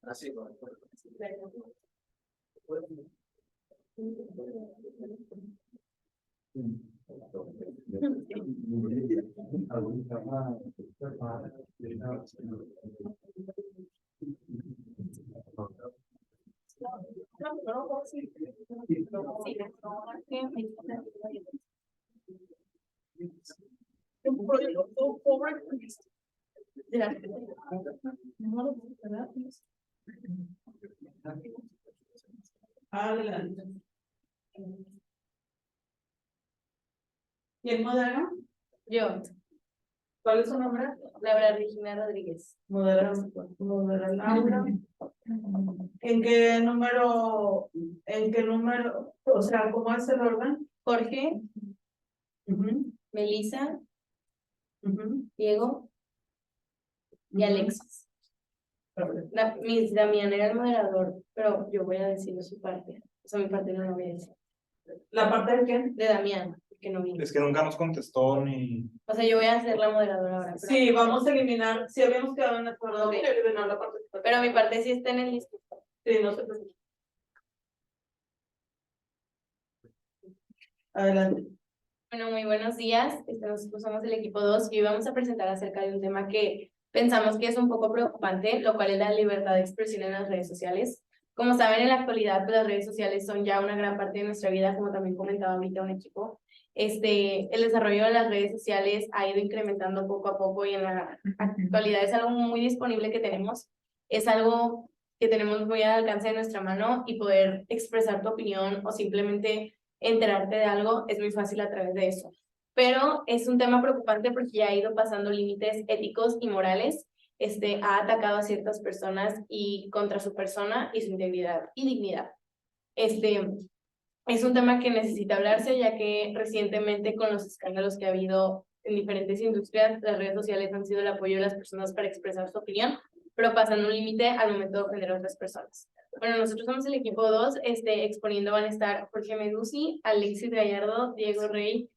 Así. Adelante. ¿Quién modera? Yo, ¿Cuál es su nombre? Laura Regina Rodríguez. Modera Laura. ¿En qué número, o sea, cómo es el orden? Jorge, Ujú, Melissa, ujú, Diego y ujú. Alexis. Miss Damián era el moderador, pero yo voy a decir su parte. O sea, mi parte no la voy a decir. ¿La parte de quién? De Damián, que no vino. Es que nunca nos contestó ni... O sea, yo voy a ser la moderadora ahora. Pero, Sí, vamos a eliminar, si habíamos quedado en acuerdo, Ok. eliminar la parte. pero mi parte sí está en el listo. Sí, no se preocupe. Adelante. Bueno, muy buenos días. Nosotros somos el equipo 2 y hoy vamos a presentar acerca de un tema que pensamos que es un poco preocupante, lo cual es la libertad de expresión en las redes sociales. Como saben, en la actualidad, pues, las redes sociales son ya una gran parte de nuestra vida, como también comentaba ahorita un equipo. El desarrollo de las redes sociales ha ido incrementando poco a poco y en la actualidad es algo muy disponible que tenemos. Es algo que tenemos muy al alcance de nuestra mano y poder expresar tu opinión o simplemente enterarte de algo es muy fácil a través de eso. Pero es un tema preocupante porque ya ha ido pasando límites éticos y morales. Ha atacado a ciertas personas y contra su persona y su integridad y dignidad. Es un tema que necesita hablarse, ya que recientemente con los escándalos que ha habido en diferentes industrias, las redes sociales han sido el apoyo de las personas para expresar su opinión, pero pasan un límite al momento de ofender a otras personas. Bueno, nosotros somos el equipo 2, exponiendo van a estar Jorge Medusi, Alexis Gallardo, Diego Rey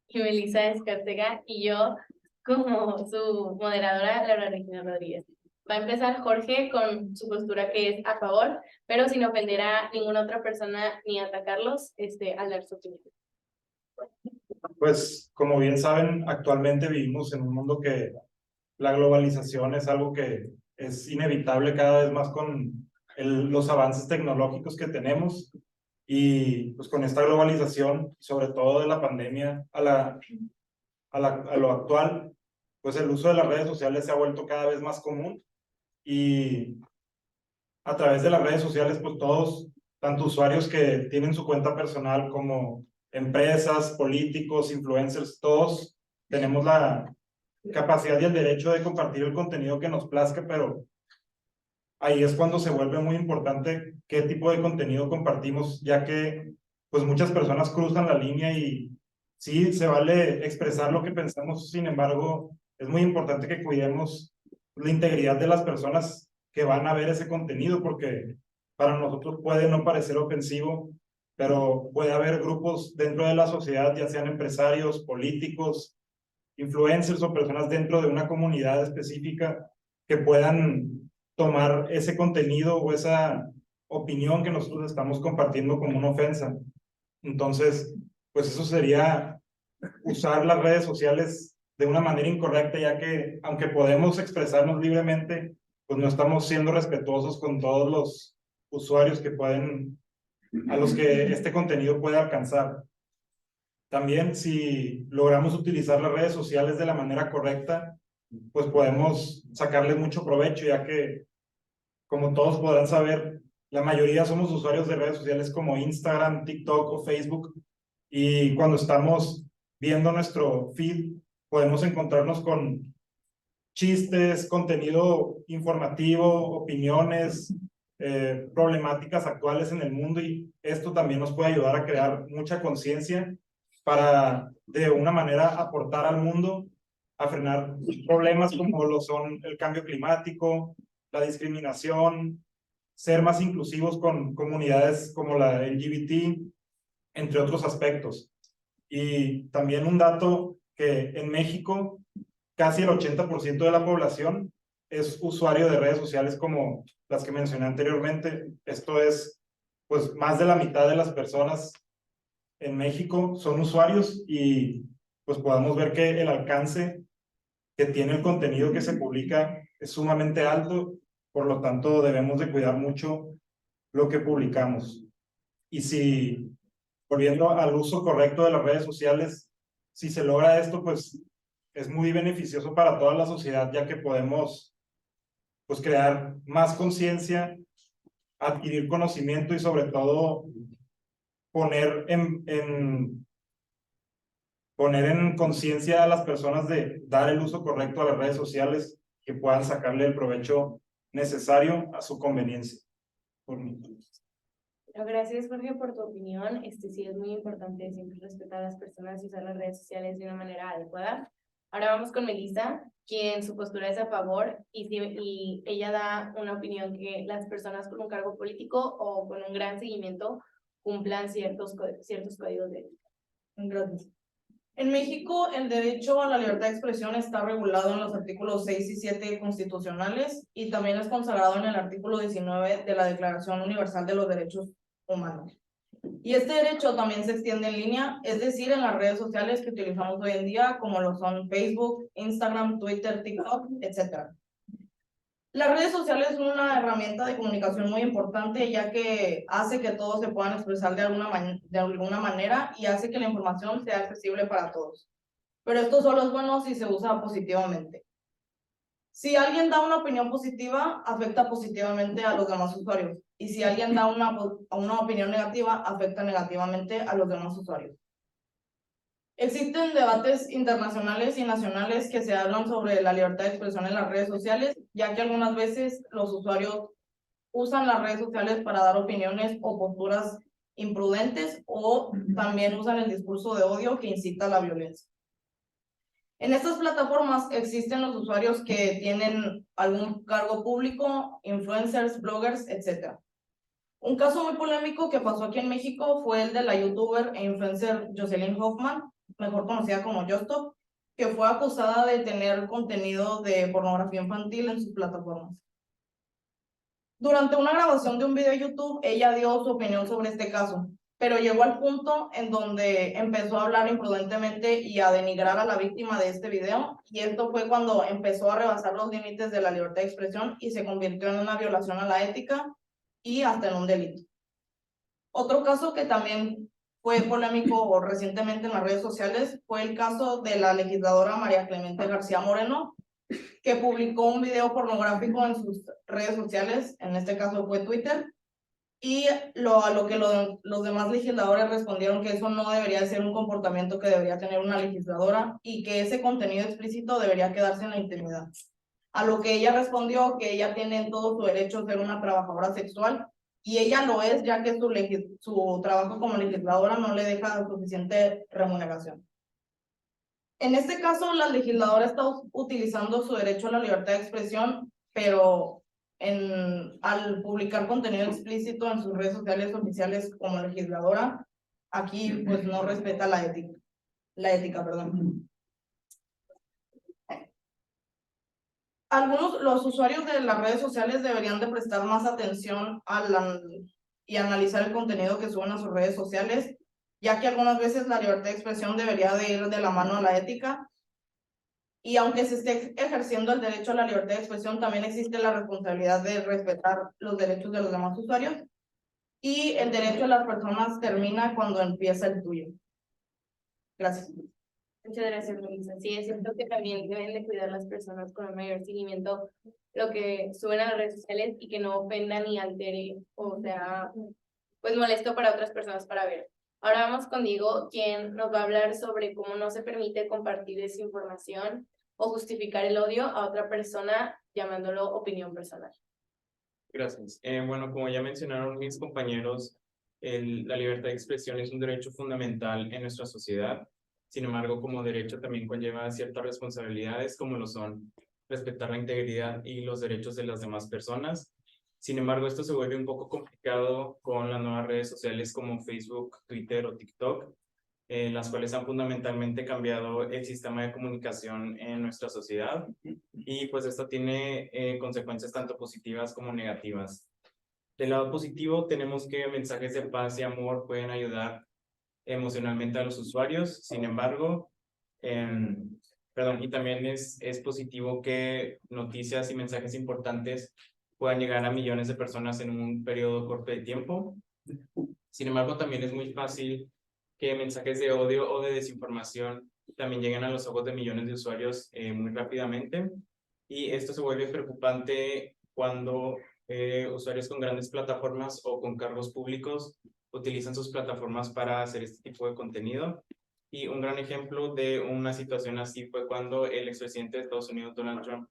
y Melissa Escartega, y yo como su moderadora, Laura Regina Rodríguez. Va a empezar Jorge con su postura que es a favor, pero sin ofender a ninguna otra persona ni atacarlos, al dar su opinión. Pues, como bien saben, actualmente vivimos en un mundo que la globalización es algo que es inevitable cada vez más con los avances tecnológicos que tenemos y pues con esta globalización, sobre todo de la pandemia a lo actual, pues el uso de las redes sociales se ha vuelto cada vez más común y a través de las redes sociales, pues todos, tanto usuarios que tienen su cuenta personal como empresas, políticos, influencers, todos tenemos la capacidad y el derecho de compartir el contenido que nos plazca, pero ahí es cuando se vuelve muy importante qué tipo de contenido compartimos, ya que pues muchas personas cruzan la línea y sí, se vale expresar lo que pensamos, sin embargo, es muy importante que cuidemos la integridad de las personas que van a ver ese contenido, porque para nosotros puede no parecer ofensivo, pero puede haber grupos dentro de la sociedad, ya sean empresarios, políticos, influencers o personas dentro de una comunidad específica que puedan tomar ese contenido o esa opinión que nosotros estamos compartiendo como una ofensa. Entonces, pues eso sería usar las redes sociales de una manera incorrecta, ya que aunque podemos expresarnos libremente, pues no estamos siendo respetuosos con todos los usuarios que pueden, a los que este contenido puede alcanzar. También si logramos utilizar las redes sociales de la manera correcta, pues podemos sacarle mucho provecho, ya que, como todos podrán saber, la mayoría somos usuarios de redes sociales como Instagram, TikTok o Facebook, y cuando estamos viendo nuestro feed, podemos encontrarnos con chistes, contenido informativo, opiniones, problemáticas actuales en el mundo, y esto también nos puede ayudar a crear mucha conciencia para de una manera aportar al mundo a frenar problemas como lo son el cambio climático, la discriminación, ser más inclusivos con comunidades como la LGBT, entre otros aspectos. Y también un dato que en México casi el 80% de la población es usuario de redes sociales como las que mencioné anteriormente. Esto es, pues, más de la mitad de las personas en México son usuarios y pues podemos ver que el alcance que tiene el contenido que se publica es sumamente alto, por lo tanto debemos de cuidar mucho lo que publicamos. Y si, volviendo al uso correcto de las redes sociales, si se logra esto, pues es muy beneficioso para toda la sociedad, ya que podemos pues crear más conciencia, adquirir conocimiento y sobre todo poner poner en conciencia a las personas de dar el uso correcto a las redes sociales, que puedan sacarle el provecho necesario a su conveniencia. Por mí. Gracias, Jorge, por tu opinión. Sí es muy importante siempre respetar a las personas y usar las redes sociales de una manera adecuada. Ahora vamos con Melissa, quien su postura es a favor y ella da una opinión que las personas con un cargo político o con un gran seguimiento cumplan ciertos códigos de ética. Gracias. En México, el derecho a la libertad de expresión está regulado en los artículos 6 y 7 constitucionales y también es consagrado en el artículo 19 de la Declaración Universal de los Derechos Humanos. Y este derecho también se extiende en línea, es decir, en las redes sociales que utilizamos hoy en día, como lo son Facebook, Instagram, Twitter, TikTok, etc. Las redes sociales son una herramienta de comunicación muy importante, ya que hace que todos se puedan expresar de alguna manera y hace que la información sea accesible para todos. Pero esto solo es bueno si se usa positivamente. Si alguien da una opinión positiva, afecta positivamente a los demás usuarios. Y si alguien da una opinión negativa, afecta negativamente a los demás usuarios. Existen debates internacionales y nacionales que se hablan sobre la libertad de expresión en las redes sociales, ya que algunas veces los usuarios usan las redes sociales para dar opiniones o posturas imprudentes o también usan el discurso de odio que incita a la violencia. En estas plataformas existen los usuarios que tienen algún cargo público, influencers, bloggers, etc. Un caso muy polémico que pasó aquí en México fue el de la youtuber e influencer Jocelyn Hoffman, mejor conocida como Justop, que fue acusada de tener contenido de pornografía infantil en sus plataformas. Durante una grabación de un video de YouTube, ella dio su opinión sobre este caso, pero llegó al punto en donde empezó a hablar imprudentemente y a denigrar a la víctima de este video, y esto fue cuando empezó a rebasar los límites de la libertad de expresión y se convirtió en una violación a la ética y hasta en un delito. Otro caso que también fue polémico recientemente en las redes sociales fue el caso de la legisladora María Clemente García Moreno, que publicó un video pornográfico en sus redes sociales, en este caso fue Twitter, y a lo que los demás legisladores respondieron que eso no debería ser un comportamiento que debería tener una legisladora y que ese contenido explícito debería quedarse en la intimidad. A lo que ella respondió que ella tiene todo su derecho a ser una trabajadora sexual, y ella lo es, ya que su trabajo como legisladora no le deja suficiente remuneración. En este caso, la legisladora está utilizando su derecho a la libertad de expresión, pero al publicar contenido explícito en sus redes sociales oficiales como legisladora, aquí pues no respeta la ética, perdón. Los usuarios de las redes sociales deberían de prestar más atención y analizar el contenido que suben a sus redes sociales, ya que algunas veces la libertad de expresión debería de ir de la mano a la ética. Y aunque se esté ejerciendo el derecho a la libertad de expresión, también existe la responsabilidad de respetar los derechos de los demás usuarios. Y el derecho de las personas termina cuando empieza el tuyo. Gracias. Muchas gracias, Melissa. Sí, es cierto que también deben de cuidar las personas con el mayor seguimiento lo que suben a las redes sociales y que no ofenda ni altere o sea, pues molesto para otras personas para ver. Ahora vamos con Diego, quien nos va a hablar sobre cómo no se permite compartir desinformación o justificar el odio a otra persona llamándolo opinión personal. Gracias. Bueno, como ya mencionaron mis compañeros, la libertad de expresión es un derecho fundamental en nuestra sociedad. Sin embargo, como derecho también conlleva ciertas responsabilidades, como lo son respetar la integridad y los derechos de las demás personas. Sin embargo, esto se vuelve un poco complicado con las nuevas redes sociales como Facebook, Twitter o TikTok, las cuales han fundamentalmente cambiado el sistema de comunicación en nuestra sociedad. Y pues esto tiene consecuencias tanto positivas como negativas. Del lado positivo tenemos que mensajes de paz y amor pueden ayudar emocionalmente a los usuarios. Sin embargo, y también es positivo que noticias y mensajes importantes puedan llegar a millones de personas en un periodo corto de tiempo. Sin embargo, también es muy fácil que mensajes de odio o de desinformación también lleguen a los ojos de millones de usuarios muy rápidamente. Y esto se vuelve preocupante cuando usuarios con grandes plataformas o con cargos públicos utilizan sus plataformas para hacer este tipo de contenido. Y un gran ejemplo de una situación así fue cuando el expresidente de Estados Unidos, Donald Trump,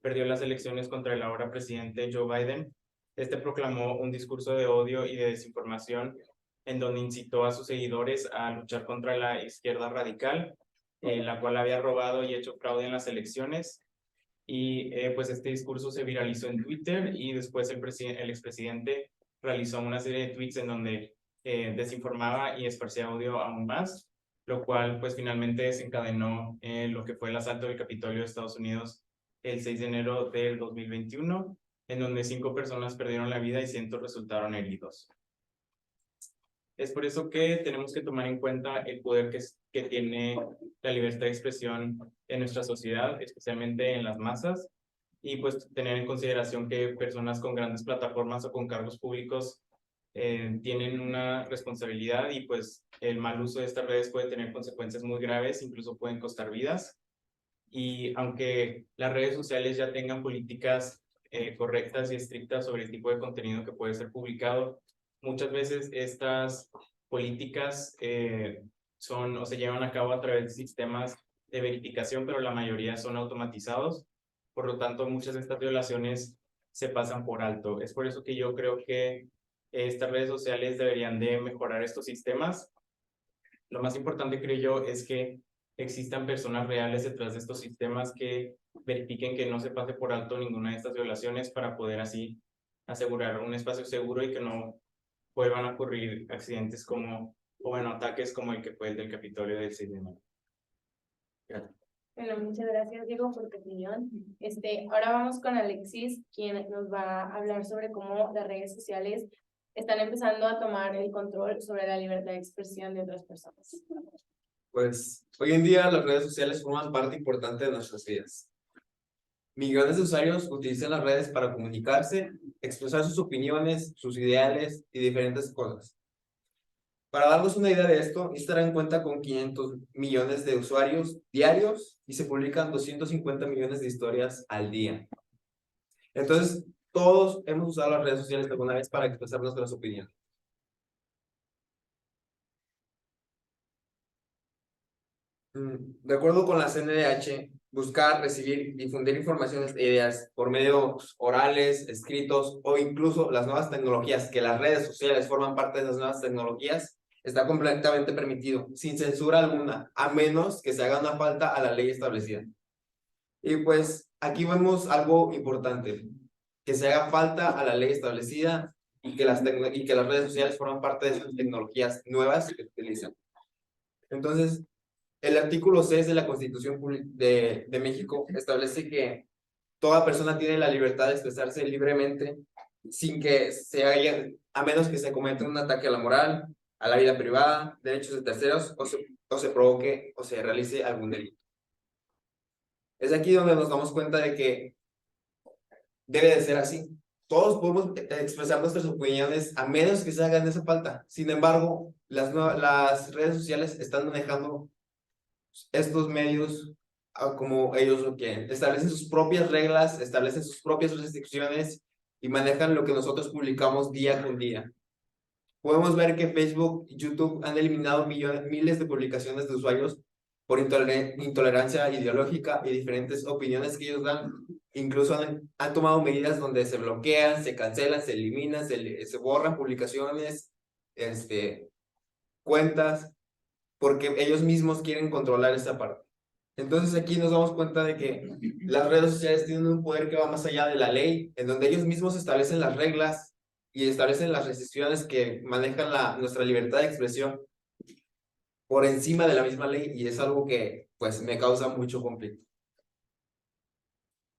perdió las elecciones contra el ahora presidente Joe Biden. Este proclamó un discurso de odio y de desinformación en donde incitó a sus seguidores a luchar contra la izquierda radical, la cual había robado y hecho fraude en las elecciones. Y pues este discurso se viralizó en Twitter y después el expresidente realizó una serie de tweets en donde desinformaba y esparcía odio aún más, lo cual pues finalmente desencadenó lo que fue el asalto del Capitolio de Estados Unidos el 6 de enero del 2021, en donde 5 personas perdieron la vida y cientos resultaron heridos. Es por eso que tenemos que tomar en cuenta el poder que tiene la libertad de expresión en nuestra sociedad, especialmente en las masas, y pues tener en consideración que personas con grandes plataformas o con cargos públicos tienen una responsabilidad y pues el mal uso de estas redes puede tener consecuencias muy graves, incluso pueden costar vidas. Y aunque las redes sociales ya tengan políticas correctas y estrictas sobre el tipo de contenido que puede ser publicado, muchas veces estas políticas son o se llevan a cabo a través de sistemas de verificación, pero la mayoría son automatizados. Por lo tanto, muchas de estas violaciones se pasan por alto. Es por eso que yo creo que estas redes sociales deberían de mejorar estos sistemas. Lo más importante, creo yo, es que existan personas reales detrás de estos sistemas que verifiquen que no se pase por alto ninguna de estas violaciones para poder así asegurar un espacio seguro y que no vuelvan a ocurrir accidentes ataques como el que fue el del Capitolio del 6 de enero. Gracias. Bueno, muchas gracias, Diego, por tu opinión. Ahora vamos con Alexis, quien nos va a hablar sobre cómo las redes sociales están empezando a tomar el control sobre la libertad de expresión de otras personas. Pues hoy en día las redes sociales forman parte importante de nuestras vidas. Millones de usuarios utilizan las redes para comunicarse, expresar sus opiniones, sus ideales y diferentes cosas. Para darnos una idea de esto, Instagram cuenta con 500 millones de usuarios diarios y se publican 250 millones de historias al día. Entonces, todos hemos usado las redes sociales alguna vez para expresar nuestras opiniones. De acuerdo con la CNDH, buscar, recibir y difundir informaciones e ideas por medios orales, escritos o incluso las nuevas tecnologías, que las redes sociales forman parte de las nuevas tecnologías, está completamente permitido, sin censura alguna, a menos que se haga una falta a la ley establecida. Y pues aquí vemos algo importante, que se haga falta a la ley establecida y que las redes sociales forman parte de esas tecnologías nuevas que se utilizan. Entonces, el artículo 6 de la Constitución de México establece que toda persona tiene la libertad de expresarse libremente sin que a menos que se cometa un ataque a la moral, a la vida privada, derechos de terceros o se provoque o se realice algún delito. Es aquí donde nos damos cuenta de que debe de ser así. Todos podemos expresar nuestras opiniones a menos que se hagan esa falta. Sin embargo, las redes sociales están manejando estos medios como ellos lo quieren. Establecen sus propias reglas, establecen sus propias restricciones y manejan lo que nosotros publicamos día con día. Podemos ver que Facebook y YouTube han eliminado miles de publicaciones de usuarios por intolerancia ideológica y diferentes opiniones que ellos dan. Incluso han tomado medidas donde se bloquean, se cancelan, se eliminan, se borran publicaciones, cuentas, porque ellos mismos quieren controlar esa parte. Entonces aquí nos damos cuenta de que las redes sociales tienen un poder que va más allá de la ley, en donde ellos mismos establecen las reglas y establecen las restricciones que manejan nuestra libertad de expresión. por encima de la misma ley y es algo que pues me causa mucho conflicto.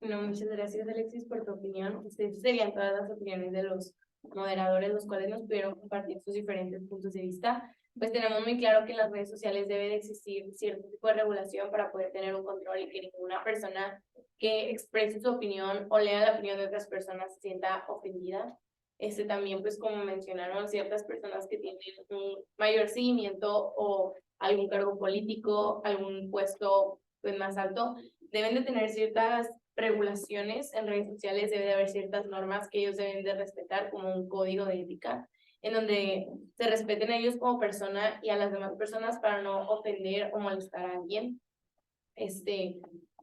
No, muchas gracias, Alexis, por tu opinión. Estas serían todas las opiniones de los moderadores, los cuales nos pudieron compartir sus diferentes puntos de vista. Pues tenemos muy claro que en las redes sociales debe de existir cierto tipo de regulación para poder tener un control y que ninguna persona que exprese su opinión o lea la opinión de otras personas se sienta ofendida. También, pues como mencionaron, ciertas personas que tienen un mayor seguimiento o algún cargo político, algún puesto pues, más alto, deben de tener ciertas regulaciones en redes sociales, debe de haber ciertas normas que ellos deben de respetar, como un código de ética, en donde se respeten a ellos como persona y a las demás personas para no ofender o molestar a alguien.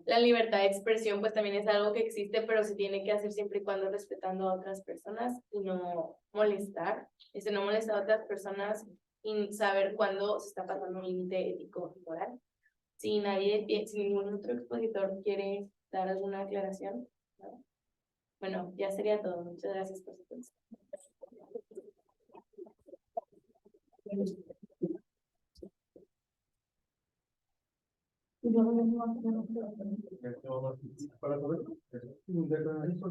La libertad de expresión pues también es algo que existe, pero se tiene que hacer siempre y cuando respetando a otras personas y no molestar, no molestar a otras personas y saber cuándo se está pasando un límite ético y moral. Si ningún otro expositor quiere dar alguna aclaración, ¿no? Bueno, ya sería todo. Muchas gracias por su atención. Para saber.